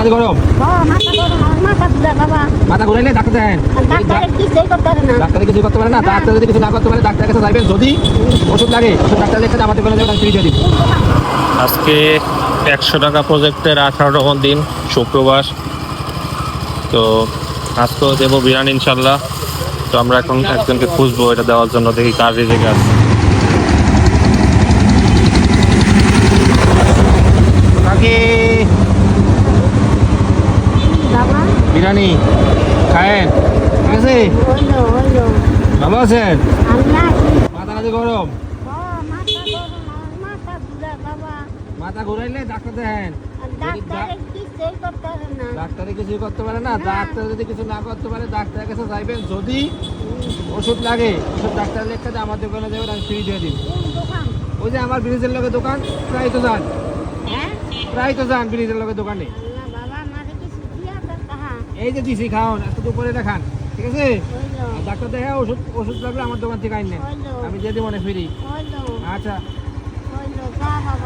নাকি গরম? মাথা ঘুরাইলে ডাক্তার দেন। ডাক্তারে কিছু করতে পারে না। ডাক্তার যদি কিছু না করতে পারে ডাক্তারের কাছে যাবেন। যদি ওষুধ লাগে ওষুধ ডাক্তার লিখে আমাদের বলে দেবেন, আমি ফ্রি দিয়ে দিব। আজকে 100 টাকা প্রজেক্টের 18তম দিন, শুক্রবার। তো আজকেও দেবো বিরিয়ানি ইনশাল্লাহ। তো আমরা এখন একজনকে খুঁজবো এটা দেওয়ার জন্য, দেখি কার রিজিকে আছে। কাকি বিরিয়ানি খায়েন, ঠিক আছে? ভালো আছেন? মাথা নাকি গরম? মাথা ঘুরাইলে ডাক্তার দেন। ডাক্তারে কিছু করতে পারে না। ডাক্তার যদি কিছু না করতে পারে ডাক্তারের কাছে যাইবেন। যদি ওষুধ লাগে ওষুধ ডাক্তার লিখে দিয়ে আমার দোকানে যাবেন, আমি ফ্রি দিয়ে দিব। ওই যে আমার ব্রিজের লগে দোকান, প্রায় তো যান ব্রিজের লগে দোকানে। এই যে দিছি খাওন, একটু উপরে দেখান, ঠিক আছে? ডাক্তার দেখে ওষুধ লাগলে আমার দোকান থেকে আইন নেন, আমি দিয়ে দিব না ফ্রি। আচ্ছা।